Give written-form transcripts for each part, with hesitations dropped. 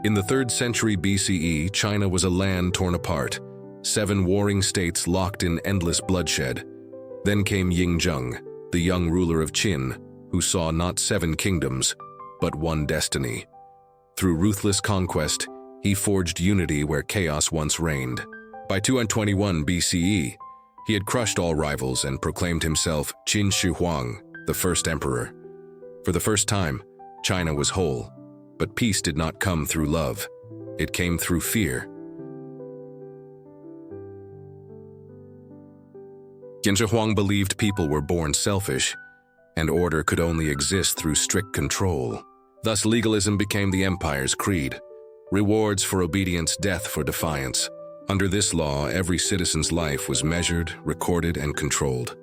In the 3rd century BCE, China was a land torn apart, 7 warring states locked in endless bloodshed. Then came Yingzheng, the young ruler of Qin, who saw not 7 kingdoms, but one destiny. Through ruthless conquest, he forged unity where chaos once reigned. By 221 BCE, he had crushed all rivals and proclaimed himself Qin Shi Huang, the first emperor. For the first time, China was whole, but peace did not come through love. It came through fear. Qin Shi Huang believed people were born selfish, and order could only exist through strict control. Thus, legalism became the empire's creed. Rewards for obedience, death for defiance. Under this law, every citizen's life was measured, recorded, and controlled.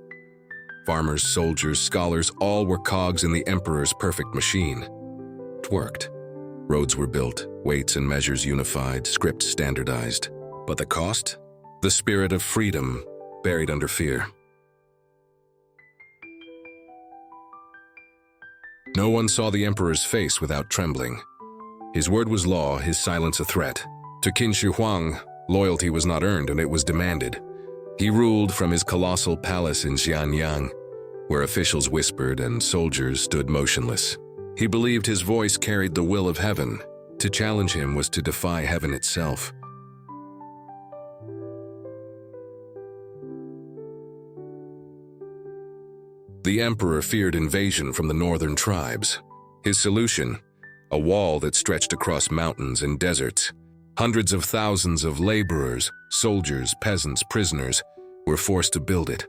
Farmers, soldiers, scholars, all were cogs in the emperor's perfect machine. It worked. Roads were built, weights and measures unified, scripts standardized. But the cost? The spirit of freedom buried under fear. No one saw the emperor's face without trembling. His word was law, his silence a threat. To Qin Shi Huang, loyalty was not earned and it was demanded. He ruled from his colossal palace in Xianyang, where officials whispered and soldiers stood motionless. He believed his voice carried the will of heaven. To challenge him was to defy heaven itself. The emperor feared invasion from the northern tribes. His solution? A wall that stretched across mountains and deserts. Hundreds of thousands of laborers, soldiers, peasants, prisoners were forced to build it.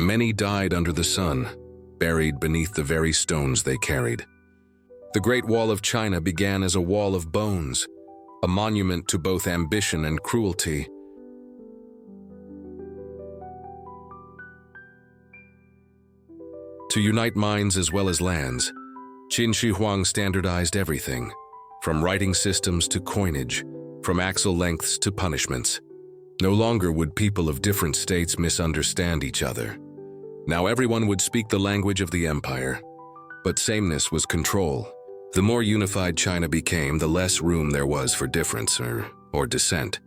Many died under the sun, buried beneath the very stones they carried. The Great Wall of China began as a wall of bones, a monument to both ambition and cruelty. To unite minds as well as lands, Qin Shi Huang standardized everything, from writing systems to coinage, from axle lengths to punishments. No longer would people of different states misunderstand each other. Now everyone would speak the language of the empire. But sameness was control. The more unified China became, the less room there was for difference or dissent.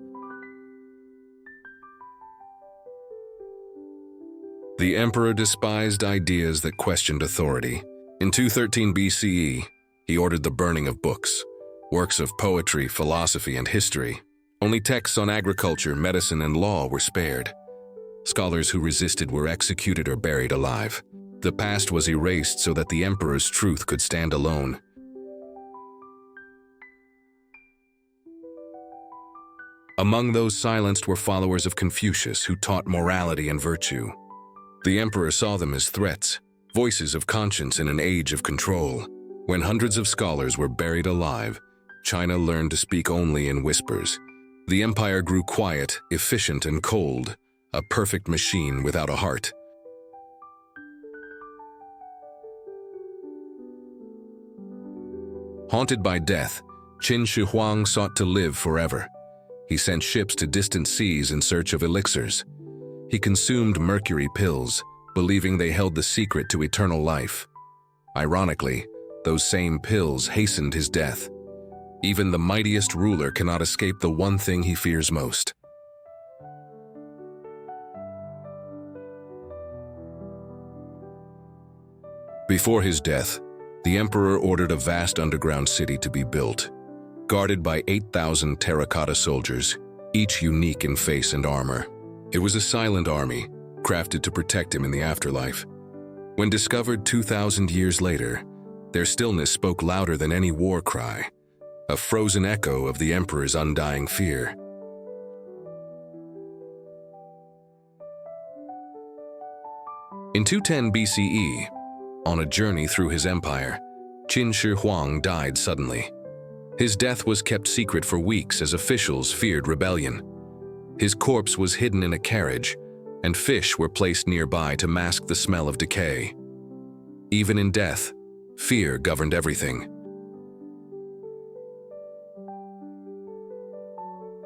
The emperor despised ideas that questioned authority. In 213 BCE, he ordered the burning of books, works of poetry, philosophy, and history. Only texts on agriculture, medicine, and law were spared. Scholars who resisted were executed or buried alive. The past was erased so that the emperor's truth could stand alone. Among those silenced were followers of Confucius who taught morality and virtue. The emperor saw them as threats, voices of conscience in an age of control. When hundreds of scholars were buried alive, China learned to speak only in whispers. The empire grew quiet, efficient, and cold, a perfect machine without a heart. Haunted by death, Qin Shi Huang sought to live forever. He sent ships to distant seas in search of elixirs. He consumed mercury pills, believing they held the secret to eternal life. Ironically, those same pills hastened his death. Even the mightiest ruler cannot escape the one thing he fears most. Before his death, the emperor ordered a vast underground city to be built, guarded by 8,000 terracotta soldiers, each unique in face and armor. It was a silent army, crafted to protect him in the afterlife. When discovered 2,000 years later, their stillness spoke louder than any war cry, a frozen echo of the emperor's undying fear. In 210 BCE, on a journey through his empire, Qin Shi Huang died suddenly. His death was kept secret for weeks as officials feared rebellion. His corpse was hidden in a carriage, and fish were placed nearby to mask the smell of decay. Even in death, fear governed everything.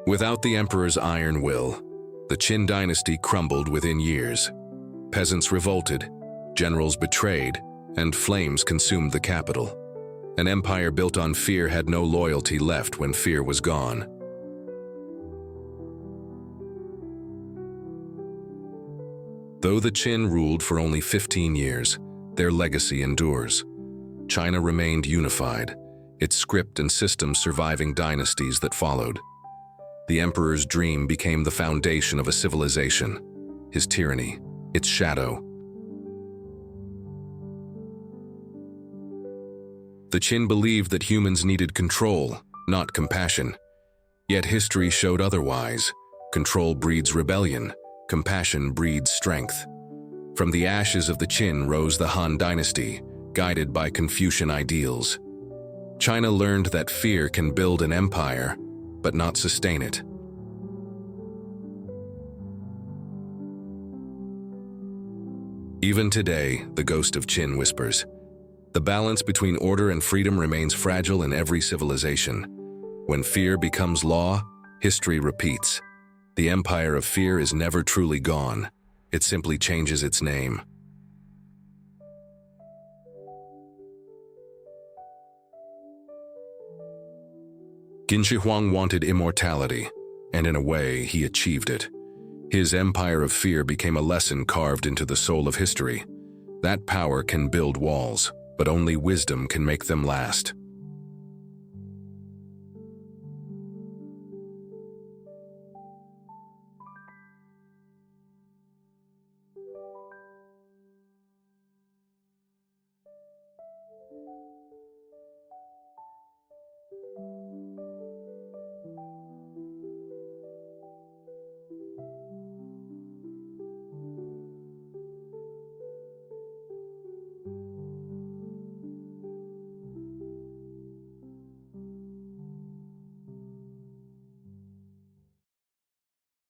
Without the emperor's iron will, the Qin Dynasty crumbled within years. Peasants revolted, generals betrayed, and flames consumed the capital. An empire built on fear had no loyalty left when fear was gone. Though the Qin ruled for only 15 years, their legacy endures. China remained unified, its script and system surviving dynasties that followed. The emperor's dream became the foundation of a civilization, his tyranny, its shadow. The Qin believed that humans needed control, not compassion. Yet history showed otherwise. Control breeds rebellion, compassion breeds strength. From the ashes of the Qin rose the Han Dynasty, guided by Confucian ideals. China learned that fear can build an empire, but not sustain it. Even today, the ghost of Qin whispers. The balance between order and freedom remains fragile in every civilization. When fear becomes law, history repeats. The empire of fear is never truly gone. It simply changes its name. Huang wanted immortality, and in a way, he achieved it. His empire of fear became a lesson carved into the soul of history. That power can build walls, but only wisdom can make them last.